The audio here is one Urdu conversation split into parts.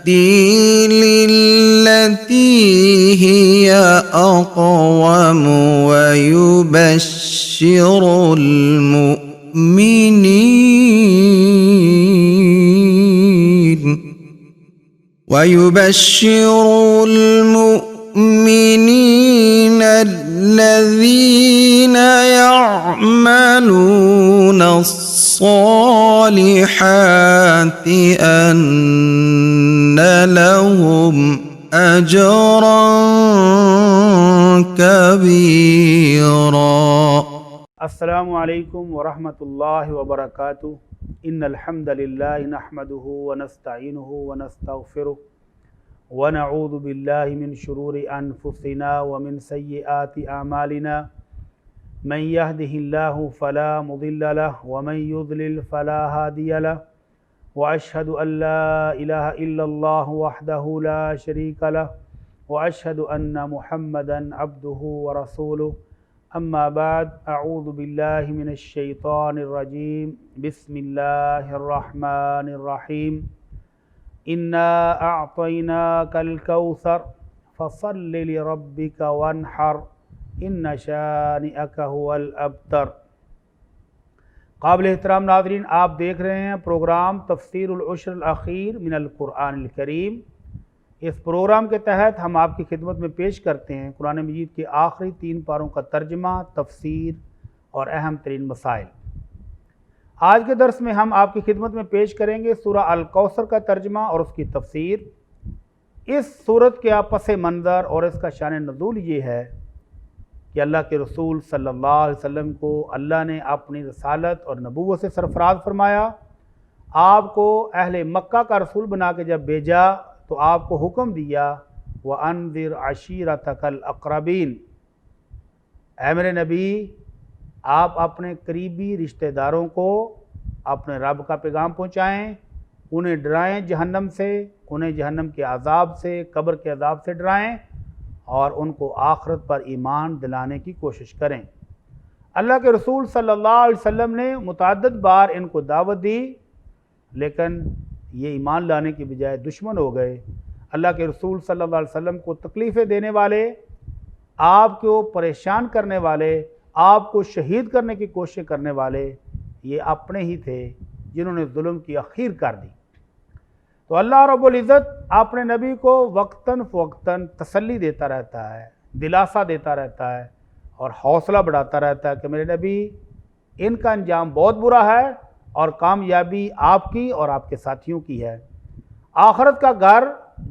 للتي هي أقوم ويبشر المؤمنين الذين يعملون الصالحات أن لهم أجرا كبيرا. السلام علیکم ورحمۃ اللہ وبرکاتہ. ان الحمد للہ نحمده ونستعینه ونستغفره ونعوذ باللہ من شرور انفسنا ومن سیئات اعمالنا. من يهده الله فلا مضل له ومن يضلل فلا هادي له. واشهد ان لا اله الا الله وحده لا شريك له واشهد ان محمدا عبده ورسوله. اما بعد، اعوذ باللہ من الشیطان الرجیم. بسم اللہ الرحمن الرحیم. انا اعطیناک الکوثر فصل لربک وانحر ان شانئک هو الابتر. قابل احترام ناظرین، آپ دیکھ رہے ہیں پروگرام تفسیر العشر الاخیر من القرآن الکریم. اس پروگرام کے تحت ہم آپ کی خدمت میں پیش کرتے ہیں قرآن مجید کے آخری 3 پاروں کا ترجمہ، تفسیر اور اہم ترین مسائل. آج کے درس میں ہم آپ کی خدمت میں پیش کریں گے سورہ الکوثر کا ترجمہ اور اس کی تفسیر. اس سورت کے پس منظر اور اس کا شان نزول یہ ہے کہ اللہ کے رسول صلی اللہ علیہ وسلم کو اللہ نے اپنی رسالت اور نبوت سے سرفراز فرمایا. آپ کو اہل مکہ کا رسول بنا کے جب بھیجا تو آپ کو حکم دیا وَأَنذِرْ عَشِيرَتَكَ الْأَقْرَبِينَ، اے میرے نبی آپ اپنے قریبی رشتہ داروں کو اپنے رب کا پیغام پہنچائیں، انہیں ڈرائیں جہنم سے، انہیں جہنم کے عذاب سے، قبر کے عذاب سے ڈرائیں اور ان کو آخرت پر ایمان دلانے کی کوشش کریں. اللہ کے رسول صلی اللہ علیہ وسلم نے متعدد بار ان کو دعوت دی، لیکن یہ ایمان لانے کی بجائے دشمن ہو گئے. اللہ کے رسول صلی اللہ علیہ وسلم کو تکلیفیں دینے والے، آپ کو پریشان کرنے والے، آپ کو شہید کرنے کی کوشش کرنے والے یہ اپنے ہی تھے جنہوں نے ظلم کی اخیر کر دی. تو اللہ رب العزت اپنے نبی کو وقتاً فوقتاً تسلی دیتا رہتا ہے، دلاسا دیتا رہتا ہے اور حوصلہ بڑھاتا رہتا ہے کہ میرے نبی ان کا انجام بہت برا ہے اور کامیابی آپ کی اور آپ کے ساتھیوں کی ہے. آخرت کا گھر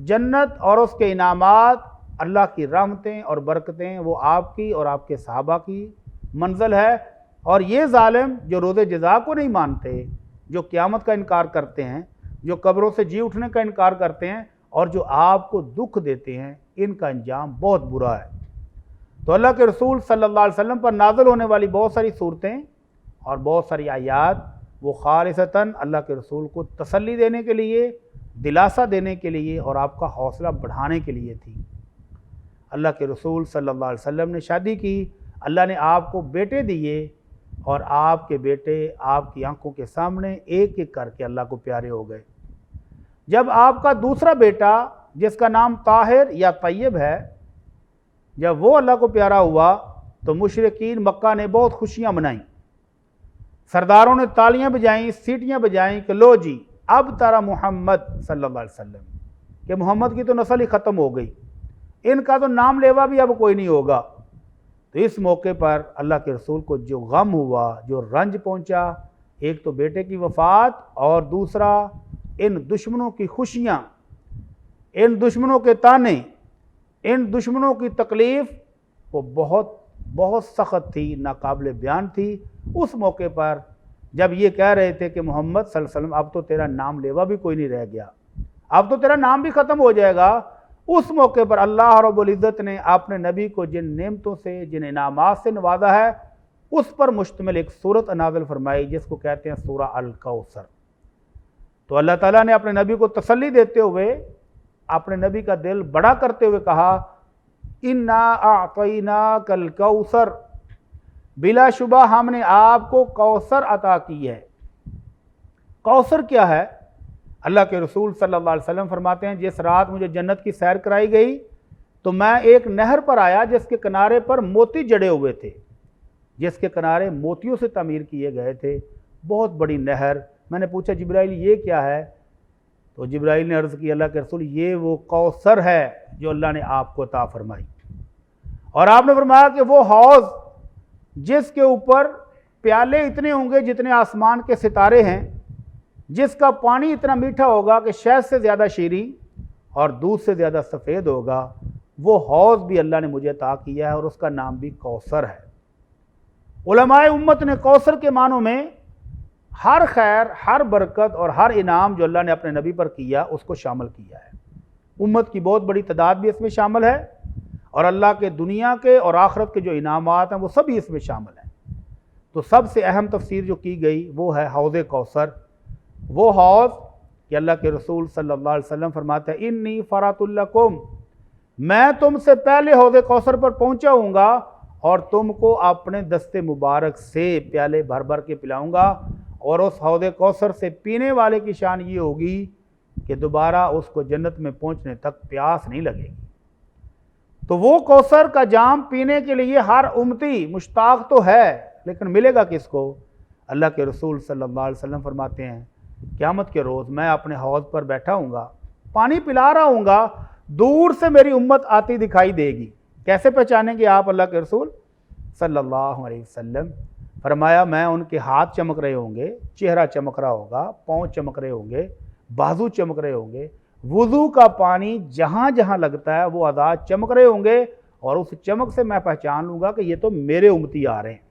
جنت اور اس کے انعامات، اللہ کی رحمتیں اور برکتیں وہ آپ کی اور آپ کے صحابہ کی منزل ہے. اور یہ ظالم جو روز جزا کو نہیں مانتے، جو قیامت کا انکار کرتے ہیں، جو قبروں سے جی اٹھنے کا انکار کرتے ہیں اور جو آپ کو دکھ دیتے ہیں، ان کا انجام بہت برا ہے. تو اللہ کے رسول صلی اللہ علیہ وسلم پر نازل ہونے والی بہت ساری صورتیں اور بہت ساری آیات وہ خالصتاً اللہ کے رسول کو تسلی دینے کے لیے، دلاسا دینے کے لیے اور آپ کا حوصلہ بڑھانے کے لیے تھی. اللہ کے رسول صلی اللہ علیہ وسلم نے شادی کی، اللہ نے آپ کو بیٹے دیے اور آپ کے بیٹے آپ کی آنکھوں کے سامنے ایک ایک کر کے اللہ کو پیارے ہو گئے. جب آپ کا دوسرا بیٹا جس کا نام طاہر یا طیب ہے، جب وہ اللہ کو پیارا ہوا تو مشرکین مکہ نے بہت خوشیاں منائیں، سرداروں نے تالیاں بجائیں، سیٹیاں بجائیں کہ لو جی اب ترا محمد صلی اللہ علیہ وسلم کہ محمد کی تو نسل ہی ختم ہو گئی، ان کا تو نام لیوا بھی اب کوئی نہیں ہوگا. تو اس موقع پر اللہ کے رسول کو جو غم ہوا، جو رنج پہنچا، ایک تو بیٹے کی وفات اور دوسرا ان دشمنوں کی خوشیاں، ان دشمنوں کے تانے، ان دشمنوں کی تکلیف وہ بہت بہت سخت تھی، ناقابل بیان تھی. اس موقع پر جب یہ کہہ رہے تھے کہ محمد صلی اللہ علیہ وسلم اب تو تیرا نام لیوا بھی کوئی نہیں رہ گیا، اب تو تیرا نام بھی ختم ہو جائے گا، اس موقع پر اللہ رب العزت نے اپنے نبی کو جن نعمتوں سے، جن انعامات سے نوازا ہے، اس پر مشتمل ایک سورت نازل فرمائی جس کو کہتے ہیں سورہ الکوثر. تو اللہ تعالیٰ نے اپنے نبی کو تسلی دیتے ہوئے، اپنے نبی کا دل بڑا کرتے ہوئے کہا انا اعطیناک الکوثر، بلا شبہ ہم نے آپ کو کوثر عطا کی ہے. کوثر کیا ہے؟ اللہ کے رسول صلی اللہ علیہ وسلم فرماتے ہیں جس رات مجھے جنت کی سیر کرائی گئی تو میں ایک نہر پر آیا جس کے کنارے پر موتی جڑے ہوئے تھے، جس کے کنارے موتیوں سے تعمیر کیے گئے تھے، بہت بڑی نہر۔ میں نے پوچھا جبرائیل یہ کیا ہے؟ تو جبرائیل نے عرض کی اللہ کے رسول یہ وہ کوثر ہے جو اللہ نے آپ کو عطا فرمائی۔ اور آپ نے فرمایا کہ وہ حوض جس کے اوپر پیالے اتنے ہوں گے جتنے آسمان کے ستارے ہیں، جس کا پانی اتنا میٹھا ہوگا کہ شہد سے زیادہ شیریں اور دودھ سے زیادہ سفید ہوگا، وہ حوض بھی اللہ نے مجھے عطا کیا ہے اور اس کا نام بھی کوثر ہے۔ علماء امت نے کوثر کے معنوں میں ہر خیر، ہر برکت اور ہر انعام جو اللہ نے اپنے نبی پر کیا اس کو شامل کیا ہے۔ امت کی بہت بڑی تعداد بھی اس میں شامل ہے، اور اللہ کے دنیا کے اور آخرت کے جو انعامات ہیں وہ سبھی اس میں شامل ہیں۔ تو سب سے اہم تفسیر جو کی گئی وہ ہے حوض کوثر، وہ حوض کہ اللہ کے رسول صلی اللہ علیہ وسلم فرماتے ہیں انی فرات لکم، میں تم سے پہلے حوض کوثر پر پہنچا ہوں گا اور تم کو اپنے دست مبارک سے پیالے بھر بھر کے پلاؤں گا، اور اس حوض کوثر سے پینے والے کی شان یہ ہوگی کہ دوبارہ اس کو جنت میں پہنچنے تک پیاس نہیں لگے گی۔ تو وہ کوثر کا جام پینے کے لیے ہر امتی مشتاق تو ہے، لیکن ملے گا کس کو؟ اللہ کے رسول صلی اللہ علیہ وسلم فرماتے ہیں قیامت کے روز میں اپنے حوض پر بیٹھا ہوں گا، پانی پلا رہا ہوں گا، دور سے میری امت آتی دکھائی دے گی۔ کیسے پہچانیں گے آپ اللہ کے رسول صلی اللہ علیہ وسلم؟ فرمایا میں ان کے ہاتھ چمک رہے ہوں گے، چہرہ چمک رہا ہوگا، پاؤں چمک رہے ہوں گے، بازو چمک رہے ہوں گے، وضو کا پانی جہاں جہاں لگتا ہے وہ اعضاء چمک رہے ہوں گے، اور اس چمک سے میں پہچان لوں گا کہ یہ تو میرے امتی آ رہے ہیں۔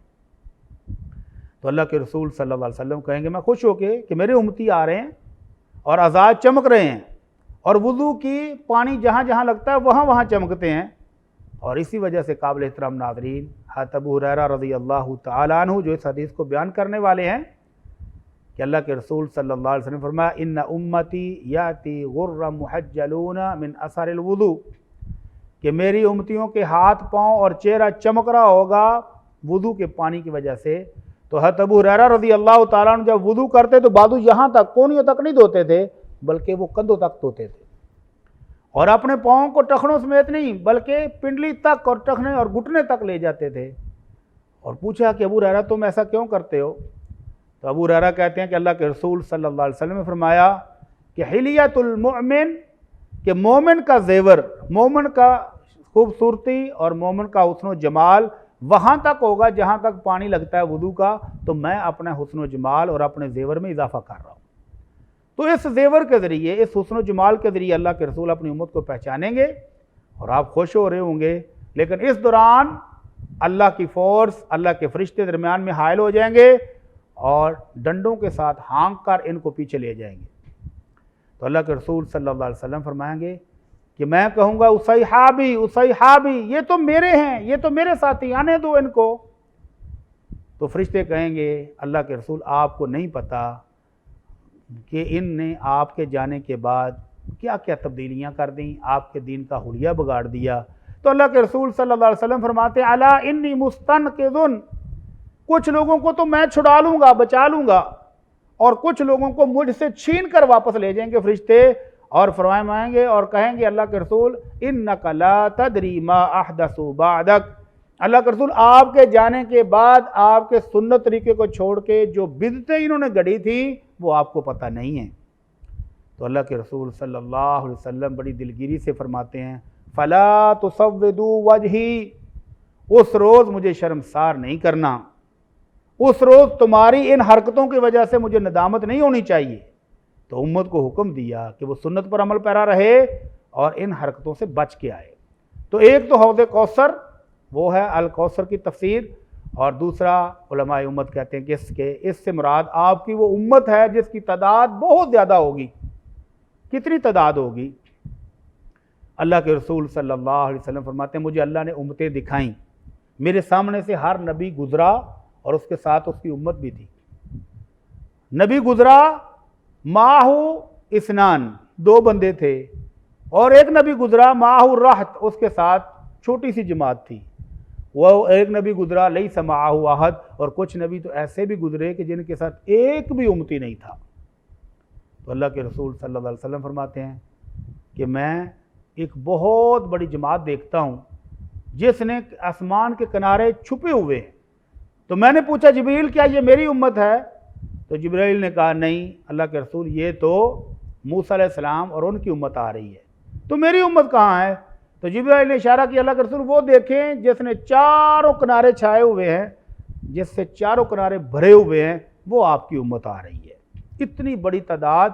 تو اللہ کے رسول صلی اللہ علیہ وسلم کہیں گے میں خوش ہو کے کہ میرے امتی آ رہے ہیں اور اعضاء چمک رہے ہیں، اور وضو کی پانی جہاں جہاں لگتا ہے وہاں وہاں چمکتے ہیں۔ اور اسی وجہ سے قابل احترام ناظرین، حضرت ابو ہریرہ رضی اللہ تعالیٰ عنہ جو اس حدیث کو بیان کرنے والے ہیں کہ اللہ کے رسول صلی اللہ علیہ وسلم فرمایا ان امتی یاتی غر محجلون من اثر الوضو، کہ میری امتیوں کے ہاتھ پاؤں اور چہرہ چمک رہا ہوگا وضو کے پانی کی وجہ سے۔ تو حضرت ابو ہریرہ رضی اللہ تعالیٰ عنہ جب وضو کرتے تو بازو یہاں تک کونیوں تک نہیں دھوتے تھے بلکہ وہ کندھوں تک دھوتے تھے، اور اپنے پاؤں کو ٹخنوں سمیت نہیں بلکہ پنڈلی تک اور ٹخنے اور گھٹنے تک لے جاتے تھے۔ اور پوچھا کہ ابو ہریرہ تم ایسا کیوں کرتے ہو؟ تو ابو ہریرہ کہتے ہیں کہ اللہ کے رسول صلی اللہ علیہ وسلم نے فرمایا کہ حلیت المؤمن، کہ مومن کا زیور، مومن کا خوبصورتی اور مومن کا حسن و جمال وہاں تک ہوگا جہاں تک پانی لگتا ہے وضو کا، تو میں اپنا حسن و جمال اور اپنے زیور میں اضافہ کر رہا ہوں۔ تو اس زیور کے ذریعے، اس حسن و جمال کے ذریعے اللہ کے رسول اپنی امت کو پہچانیں گے اور آپ خوش ہو رہے ہوں گے، لیکن اس دوران اللہ کی فورس، اللہ کے فرشتے درمیان میں حائل ہو جائیں گے اور ڈنڈوں کے ساتھ ہانک کر ان کو پیچھے لے جائیں گے۔ تو اللہ کے رسول صلی اللہ علیہ وسلم فرمائیں گے کہ میں کہوں گا اصحابی اصحابی، یہ تو میرے ہیں، یہ تو میرے ساتھی، آنے دو ان کو۔ تو فرشتے کہیں گے اللہ کے رسول آپ کو نہیں پتہ کہ ان نے آپ کے جانے کے بعد کیا کیا تبدیلیاں کر دیں، آپ کے دین کا حلیہ بگاڑ دیا۔ تو اللہ کے رسول صلی اللہ علیہ وسلم فرماتے ہیں الا انی مستنقذ، کچھ لوگوں کو تو میں چھڑا لوں گا، بچا لوں گا، اور کچھ لوگوں کو مجھ سے چھین کر واپس لے جائیں گے فرشتے، اور فرمائیں گے اور کہیں گے اللہ کے رسول انک لا تدری ما احدثوا بعدک، اللہ کے رسول آپ کے جانے کے بعد آپ کے سنت طریقے کو چھوڑ کے جو بدعتیں انہوں نے گڑھی تھی وہ آپ کو پتہ نہیں ہیں۔ تو اللہ کے رسول صلی اللہ علیہ وسلم بڑی دلگیری سے فرماتے ہیں فلا تسودوا وجہی، اس روز مجھے شرمسار نہیں کرنا، اس روز تمہاری ان حرکتوں کی وجہ سے مجھے ندامت نہیں ہونی چاہیے۔ تو امت کو حکم دیا کہ وہ سنت پر عمل پیرا رہے اور ان حرکتوں سے بچ کے آئے۔ تو ایک تو حوض کوثر، وہ ہے الکوثر کی تفسیر، اور دوسرا علماء امت کہتے ہیں کہ اس سے مراد آپ کی وہ امت ہے جس کی تعداد بہت زیادہ ہوگی۔ کتنی تعداد ہوگی؟ اللہ کے رسول صلی اللہ علیہ وسلم فرماتے ہیں مجھے اللہ نے امتیں دکھائیں، میرے سامنے سے ہر نبی گزرا اور اس کے ساتھ اس کی امت بھی تھی۔ نبی گزرا ماہو اسنان، دو بندے تھے، اور ایک نبی گزرا ماہو رہت، اس کے ساتھ چھوٹی سی جماعت تھی۔ وہ ایک نبی گزرا لیس معہ احد، اور کچھ نبی تو ایسے بھی گزرے کہ جن کے ساتھ ایک بھی امتی نہیں تھا۔ تو اللہ کے رسول صلی اللہ علیہ وسلم فرماتے ہیں کہ میں ایک بہت بڑی جماعت دیکھتا ہوں جس نے آسمان کے کنارے چھپے ہوئے ہیں۔ تو میں نے پوچھا جبریل کیا یہ میری امت ہے؟ تو جبریل نے کہا نہیں اللہ کے رسول یہ تو موسیٰ علیہ السلام اور ان کی امت آ رہی ہے، تو میری امت کہاں ہے؟ تو جبریل نے اشارہ کیا اللہ کے رسول وہ دیکھیں جس نے چاروں کنارے چھائے ہوئے ہیں، جس سے چاروں کنارے بھرے ہوئے ہیں، وہ آپ کی امت آ رہی ہے۔ اتنی بڑی تعداد،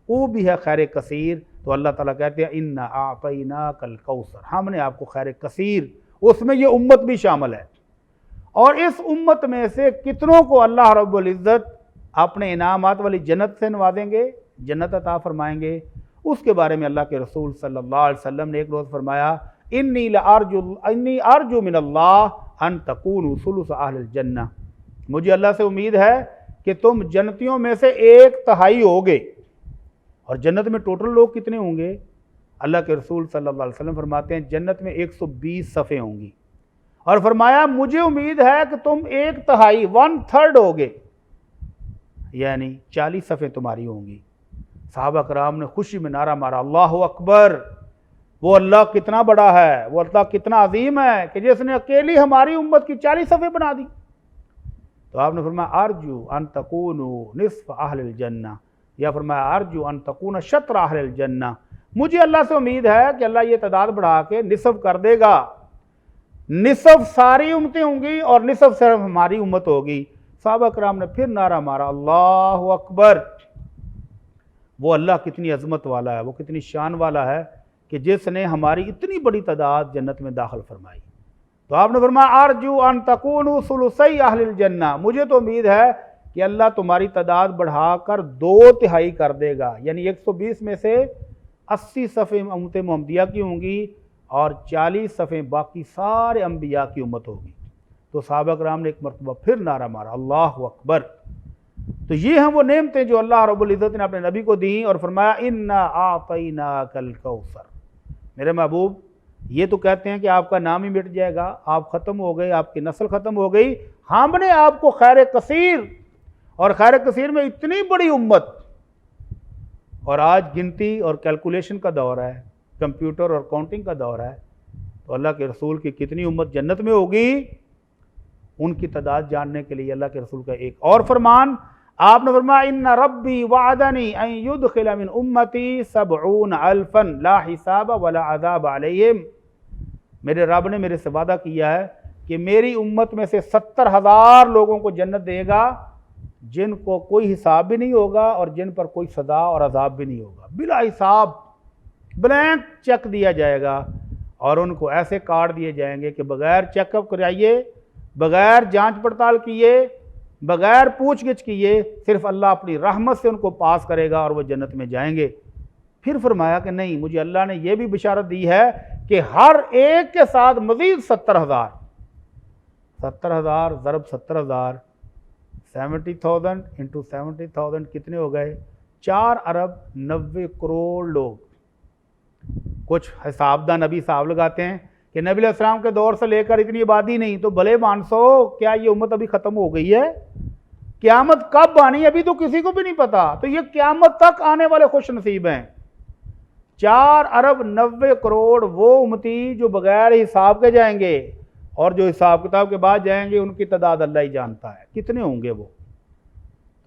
وہ بھی ہے خیر کثیر۔ تو اللہ تعالیٰ کہتے ہیں اِنَّا أَعْطَيْنَاكَ الْكَوْثَرَ، ہم نے آپ کو خیر کثیر، اس میں یہ امت بھی شامل ہے۔ اور اس امت میں سے کتنوں کو اللہ رب العزت اپنے انعامات والی جنت سے نوازیں گے، جنت عطا فرمائیں گے؟ اس کے بارے میں اللہ کے رسول صلی اللہ علیہ وسلم نے ایک روز فرمایا انی ارجو من اللہ ان تکونوا ثلث اہل الجنہ، مجھے اللہ سے امید ہے کہ تم جنتیوں میں سے 1/3 ہوگے۔ اور جنت میں ٹوٹل لوگ کتنے ہوں گے؟ اللہ کے رسول صلی اللہ علیہ وسلم فرماتے ہیں جنت میں 120 صفیں ہوں گی، اور فرمایا مجھے امید ہے کہ تم 1/3 1/3 ہوگے، یعنی 40 صفیں تمہاری ہوں گی۔ صحابہ کرام نے خوشی میں نعرہ مارا اللہ اکبر، وہ اللہ کتنا بڑا ہے، وہ اللہ کتنا عظیم ہے کہ جس نے اکیلی ہماری امت کی 40 صفیں بنا دی۔ تو آپ نے فرمایا ارجو ان تکونوا نصف اہل الجنہ، یا فرمایا ارجو ان تکون شطر اہل الجنہ، مجھے اللہ سے امید ہے کہ اللہ یہ تعداد بڑھا کے نصف کر دے گا، نصف ساری امتیں ہوں گی اور نصف صرف ہماری امت ہوگی۔ صحابہ کرام نے پھر نعرہ مارا اللہ اکبر، وہ اللہ کتنی عظمت والا ہے، وہ کتنی شان والا ہے کہ جس نے ہماری اتنی بڑی تعداد جنت میں داخل فرمائی۔ تو آپ نے فرمایا ارجو ان تکونوا ثلثی اہل الجنہ، مجھے تو امید ہے کہ اللہ تمہاری تعداد بڑھا کر 2/3 کر دے گا، یعنی 120 میں سے 80 صفیں امت محمدیہ کی ہوں گی اور 40 صفیں باقی سارے انبیاء کی امت ہوگی۔ تو صحابہ کرام نے ایک مرتبہ پھر نعرہ مارا اللہ اکبر۔ تو یہ ہیں وہ نعمتیں جو اللہ رب العزت نے اپنے نبی کو دیں، اور فرمایا اِنَّا أَعْطَيْنَاكَ الْكَوْثَرَ، میرے محبوب یہ تو کہتے ہیں کہ آپ کا نام ہی مٹ جائے گا، آپ ختم ہو گئے، آپ کی نسل ختم ہو گئی، ہم نے آپ کو خیر کثیر، اور خیر کثیر میں اتنی بڑی امت، اور آج گنتی اور کیلکولیشن کا دور ہے، کمپیوٹر اور کاؤنٹنگ کا دور ہے، تو اللہ کے رسول کی کتنی امت جنت میں ہوگی، ان کی تعداد جاننے کے لیے اللہ کے رسول کا ایک اور فرمان آپ نے فرمایا ان ربی وعدنی ان يدخل من امتی 70,000 لا حساب ولا عذاب علیہم، میرے رب نے میرے سے وعدہ کیا ہے کہ میری امت میں سے 70,000 لوگوں کو جنت دے گا جن کو کوئی حساب بھی نہیں ہوگا اور جن پر کوئی سزا اور عذاب بھی نہیں ہوگا، بلا حساب بلینک چیک دیا جائے گا، اور ان کو ایسے کارڈ دیے جائیں گے کہ بغیر چیک اپ کرائیے، بغیر جانچ پڑتال کیے، بغیر پوچھ گچھ کیے، صرف اللہ اپنی رحمت سے ان کو پاس کرے گا اور وہ جنت میں جائیں گے۔ پھر فرمایا کہ نہیں، مجھے اللہ نے یہ بھی بشارت دی ہے کہ ہر ایک کے ساتھ مزید 70,000 ضرب 70,000 70,000 انٹو 70,000 کتنے ہو گئے؟ 4,90,00,000,000 لوگ۔ کچھ حساب داں نبی صاحب لگاتے ہیں کہ نبی علیہ السلام کے دور سے لے کر اتنی آبادی نہیں، تو بھلے مانسو کیا یہ امت ابھی ختم ہو گئی ہے؟ قیامت کب آنی ابھی تو کسی کو بھی نہیں پتا، تو یہ قیامت تک آنے والے خوش نصیب ہیں۔ 4,90,00,000,000 وہ امتی جو بغیر حساب کے جائیں گے، اور جو حساب کتاب کے بعد جائیں گے ان کی تعداد اللہ ہی جانتا ہے کتنے ہوں گے وہ۔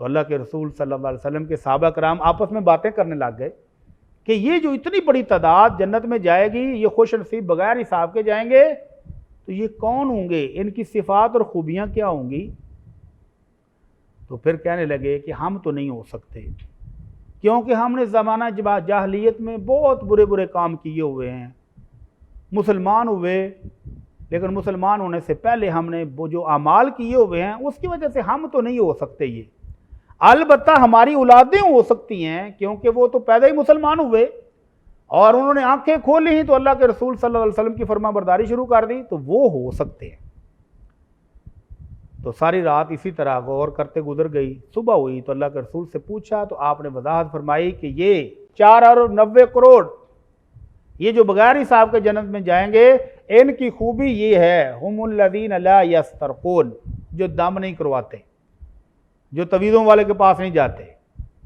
تو اللہ کے رسول صلی اللہ علیہ وسلم کے صحابہ کرام آپس میں باتیں کرنے لگ گئے کہ یہ جو اتنی بڑی تعداد جنت میں جائے گی، یہ خوش نصیب بغیر حساب کے جائیں گے، تو یہ کون ہوں گے، ان کی صفات اور خوبیاں کیا ہوں گی؟ تو پھر کہنے لگے کہ ہم تو نہیں ہو سکتے، کیونکہ ہم نے زمانہ جاہلیت میں بہت برے برے کام کیے ہوئے ہیں، مسلمان ہوئے لیکن مسلمان ہونے سے پہلے ہم نے وہ جو اعمال کیے ہوئے ہیں اس کی وجہ سے ہم تو نہیں ہو سکتے یہ۔ البتہ ہماری اولادیں ہو سکتی ہیں کیونکہ وہ تو پیدا ہی مسلمان ہوئے اور انہوں نے آنکھیں کھولی ہیں تو اللہ کے رسول صلی اللہ علیہ وسلم کی فرما برداری شروع کر دی، تو وہ ہو سکتے ہیں۔ تو ساری رات اسی طرح غور کرتے گزر گئی، صبح ہوئی تو اللہ کے رسول سے پوچھا تو آپ نے وضاحت فرمائی کہ یہ 4,90,00,000,000 یہ جو بغیر حساب کے جنت میں جائیں گے، ان کی خوبی یہ ہے ہم الذین لا یسترقون، جو دم نہیں کرواتے، جو تویزوں والے کے پاس نہیں جاتے،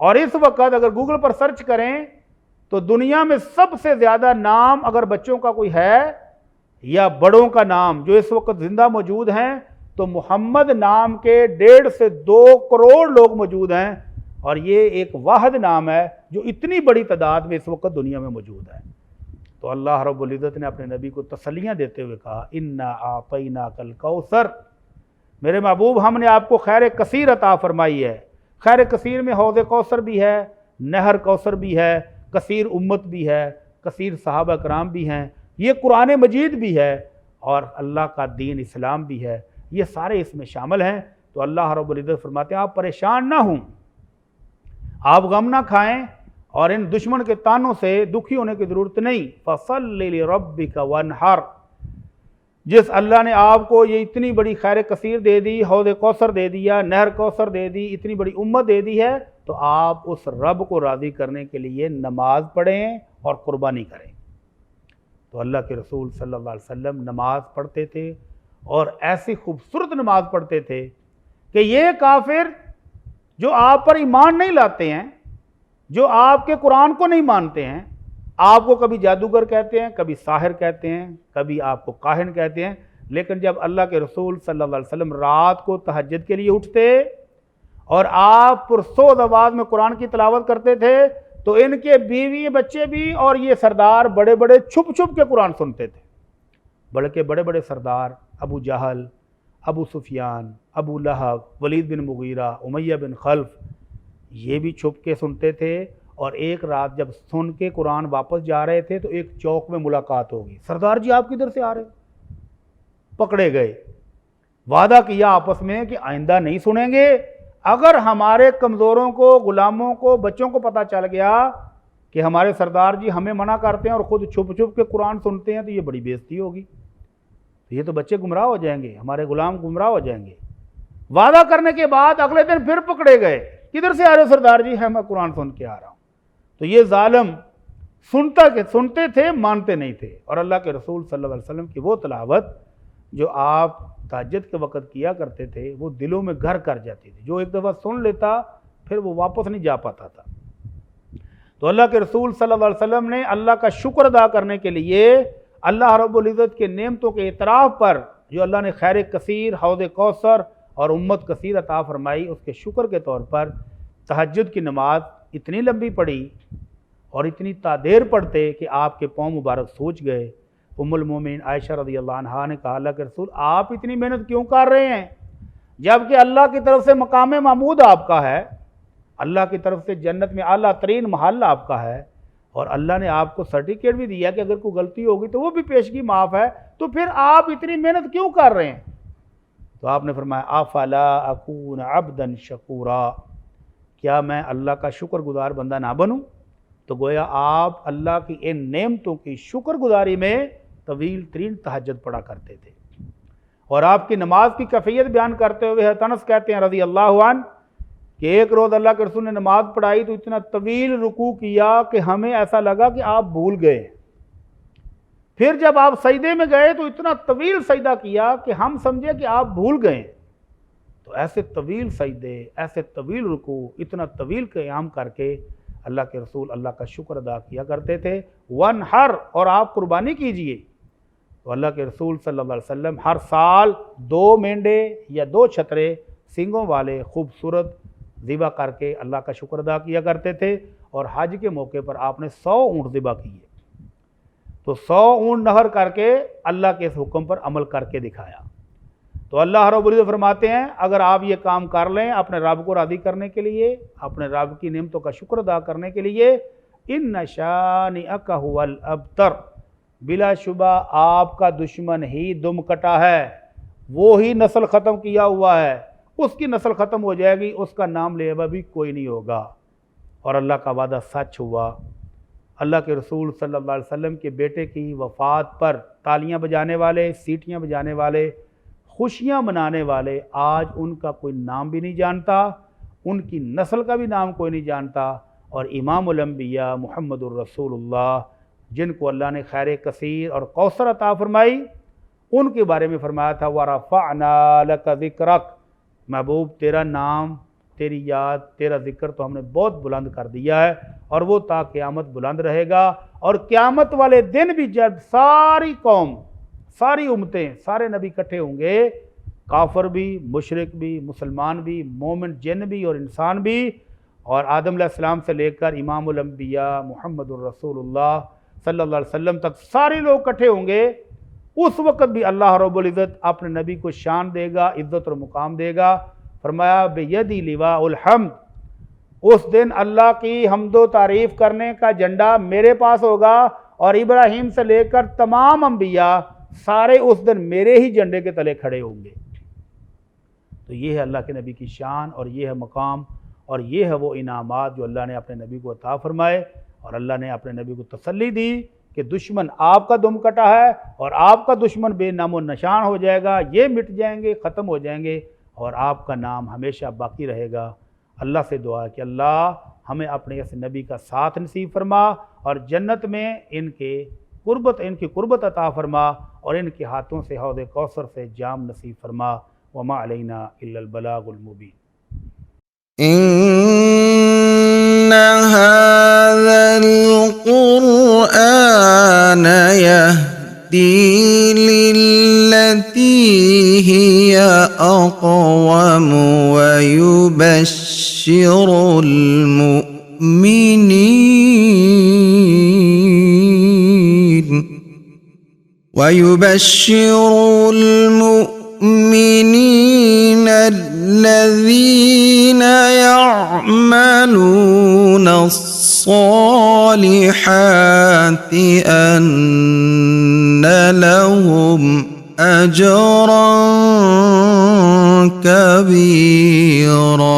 اور اس وقت اگر گوگل پر سرچ کریں تو دنیا میں سب سے زیادہ نام اگر بچوں کا کوئی ہے یا بڑوں کا نام جو اس وقت زندہ موجود ہیں تو محمد نام کے 1.5 سے 2 کروڑ لوگ موجود ہیں، اور یہ ایک واحد نام ہے جو اتنی بڑی تعداد میں اس وقت دنیا میں موجود ہے۔ تو اللہ رب العزت نے اپنے نبی کو تسلیاں دیتے ہوئے کہا انا اعطیناک الکوثر، میرے محبوب ہم نے آپ کو خیر کثیر عطا فرمائی ہے۔ خیر کثیر میں حوض کوثر بھی ہے، نہر کوثر بھی ہے، کثیر امت بھی ہے، کثیر صحابہ کرام بھی ہیں، یہ قرآن مجید بھی ہے، اور اللہ کا دین اسلام بھی ہے، یہ سارے اس میں شامل ہیں۔ تو اللہ رب العزت فرماتے ہیں آپ پریشان نہ ہوں، آپ غم نہ کھائیں، اور ان دشمن کے تانوں سے دکھی ہونے کی ضرورت نہیں۔ فَصَلِّ لِرَبِّكَ وَانْحَرْ، جس اللہ نے آپ کو یہ اتنی بڑی خیر کثیر دے دی، حوض کوثر دے دیا، نہر کوثر دے دی، اتنی بڑی امت دے دی ہے، تو آپ اس رب کو راضی کرنے کے لیے نماز پڑھیں اور قربانی کریں۔ تو اللہ کے رسول صلی اللہ علیہ وسلم نماز پڑھتے تھے، اور ایسی خوبصورت نماز پڑھتے تھے کہ یہ کافر جو آپ پر ایمان نہیں لاتے ہیں، جو آپ کے قرآن کو نہیں مانتے ہیں، آپ کو کبھی جادوگر کہتے ہیں، کبھی ساحر کہتے ہیں، کبھی آپ کو کاہن کہتے ہیں، لیکن جب اللہ کے رسول صلی اللہ علیہ وسلم رات کو تہجد کے لیے اٹھتے اور آپ پرسوز آواز میں قرآن کی تلاوت کرتے تھے تو ان کے بیوی بچے بھی اور یہ سردار بڑے بڑے چھپ چھپ کے قرآن سنتے تھے، بلکہ بڑے بڑے سردار ابو جہل، ابو سفیان، ابو لہب، ولید بن مغیرہ، امیہ بن خلف، یہ بھی چھپ کے سنتے تھے۔ اور ایک رات جب سن کے قرآن واپس جا رہے تھے تو ایک چوک میں ملاقات ہوگی، سردار جی آپ کدھر سے آ رہے؟ پکڑے گئے، وعدہ کیا آپس میں کہ آئندہ نہیں سنیں گے، اگر ہمارے کمزوروں کو، غلاموں کو، بچوں کو پتہ چل گیا کہ ہمارے سردار جی ہمیں منع کرتے ہیں اور خود چھپ چھپ کے قرآن سنتے ہیں تو یہ بڑی بے عزتی ہوگی، یہ تو بچے گمراہ ہو جائیں گے، ہمارے غلام گمراہ ہو جائیں گے۔ وعدہ کرنے کے بعد اگلے دن پھر پکڑے گئے، کدھر سے آ رہے سردار جی؟ میں قرآن سن کے آ رہا ہوں۔ تو یہ ظالم سنتے تھے، مانتے نہیں تھے، اور اللہ کے رسول صلی اللہ علیہ وسلم کی وہ تلاوت جو آپ تہجد کے وقت کیا کرتے تھے وہ دلوں میں گھر کر جاتی تھی، جو ایک دفعہ سن لیتا پھر وہ واپس نہیں جا پاتا تھا۔ تو اللہ کے رسول صلی اللہ علیہ وسلم نے اللہ کا شکر ادا کرنے کے لیے اللہ رب العزت کے نعمتوں کے اعتراف پر جو اللہ نے خیر کثیر، حوض کوثر اور امت کثیر عطا فرمائی، اس کے شکر کے طور پر تہجد کی نماز اتنی لمبی پڑھی اور اتنی دیر پڑھتے کہ آپ کے پاؤں مبارک سوج گئے۔ ام المومنین عائشہ رضی اللہ عنہا نے کہا اللہ کے رسول آپ اتنی محنت کیوں کر رہے ہیں جبکہ اللہ کی طرف سے مقام محمود آپ کا ہے، اللہ کی طرف سے جنت میں اعلیٰ ترین محل آپ کا ہے، اور اللہ نے آپ کو سرٹیفکیٹ بھی دیا کہ اگر کوئی غلطی ہوگی تو وہ بھی پیشگی معاف ہے، تو پھر آپ اتنی محنت کیوں کر رہے ہیں؟ تو آپ نے فرمایا افلا اکون عبدا شکورا، کیا میں اللہ کا شکر گزار بندہ نہ بنوں؟ تو گویا آپ اللہ کی ان نعمتوں کی شکر گزاری میں طویل ترین تہجد پڑھا کرتے تھے۔ اور آپ کی نماز کی کیفیت بیان کرتے ہوئے انس کہتے ہیں رضی اللہ عنہ کہ ایک روز اللہ کے رسول نے نماز پڑھائی تو اتنا طویل رکوع کیا کہ ہمیں ایسا لگا کہ آپ بھول گئے، پھر جب آپ سجدے میں گئے تو اتنا طویل سجدہ کیا کہ ہم سمجھے کہ آپ بھول گئے۔ تو ایسے طویل سجدے، ایسے طویل رکوع، اتنا طویل قیام کر کے اللہ کے رسول اللہ کا شکر ادا کیا کرتے تھے۔ وَانْحَرْ، اور آپ قربانی کیجئے۔ تو اللہ کے رسول صلی اللہ علیہ وسلم ہر سال 2 مینڈے یا 2 چھترے سینگوں والے خوبصورت ذبح کر کے اللہ کا شکر ادا کیا کرتے تھے، اور حج کے موقع پر آپ نے 100 اونٹ ذبح کیے، تو 100 اونٹ نحر کر کے اللہ کے اس حکم پر عمل کر کے دکھایا۔ تو اللہ رب العزت فرماتے ہیں اگر آپ یہ کام کر لیں اپنے رب کو راضی کرنے کے لیے، اپنے رب کی نعمتوں کا شکر ادا کرنے کے لیے، ان شانئک ھو الابتر، بلا شبہ آپ کا دشمن ہی دم کٹا ہے، وہی نسل ختم کیا ہوا ہے، اس کی نسل ختم ہو جائے گی، اس کا نام لیوا بھی کوئی نہیں ہوگا۔ اور اللہ کا وعدہ سچ ہوا۔ اللہ کے رسول صلی اللہ علیہ وسلم کے بیٹے کی وفات پر تالیاں بجانے والے، سیٹیاں بجانے والے، خوشیاں منانے والے آج ان کا کوئی نام بھی نہیں جانتا، ان کی نسل کا بھی نام کوئی نہیں جانتا، اور امام الانبیاء محمد الرسول اللہ جن کو اللہ نے خیر کثیر اور کوثر عطا فرمائی، ان کے بارے میں فرمایا تھا وَرَفَعْنَا لَكَ ذِكْرَكَ، محبوب تیرا نام، تیری یاد تیرا ذکر تو ہم نے بہت بلند کر دیا ہے، اور وہ تا قیامت بلند رہے گا۔ اور قیامت والے دن بھی جب ساری قوم، ساری امتیں، سارے نبی اکٹھے ہوں گے، کافر بھی، مشرک بھی، مسلمان بھی، مومن جن بھی اور انسان بھی، اور آدم علیہ السلام سے لے کر امام الانبیاء محمد الرسول اللہ صلی اللہ علیہ وسلم تک سارے لوگ اکٹھے ہوں گے۔ اس وقت بھی اللہ رب العزت اپنے نبی کو شان دے گا، عزت اور مقام دے گا۔ فرمایا بیدی لواء الحمد، اس دن اللہ کی حمد و تعریف کرنے کا جھنڈا میرے پاس ہوگا، اور ابراہیم سے لے کر تمام انبیاء سارے اس دن میرے ہی جھنڈے کے تلے کھڑے ہوں گے۔ تو یہ ہے اللہ کے نبی کی شان، اور یہ ہے مقام، اور یہ ہے وہ انعامات جو اللہ نے اپنے نبی کو عطا فرمائے۔ اور اللہ نے اپنے نبی کو تسلی دی کہ دشمن آپ کا دم کٹا ہے، اور آپ کا دشمن بے نام و نشان ہو جائے گا، یہ مٹ جائیں گے، ختم ہو جائیں گے، اور آپ کا نام ہمیشہ باقی رہے گا۔ اللہ سے دعا ہے کہ اللہ ہمیں اپنے اس نبی کا ساتھ نصیب فرما، اور جنت میں ان کی قربت عطا فرما، اور ان کے ہاتھوں سے حوض کوثر سے جام نصیب فرما۔ وما علینا الا البلاغ المبین۔ إن هذا القرآن يهدي للتي هي أقوم ويبشر المؤمنين الذين يعملون الصالحات أن لهم أجرا كبيرا۔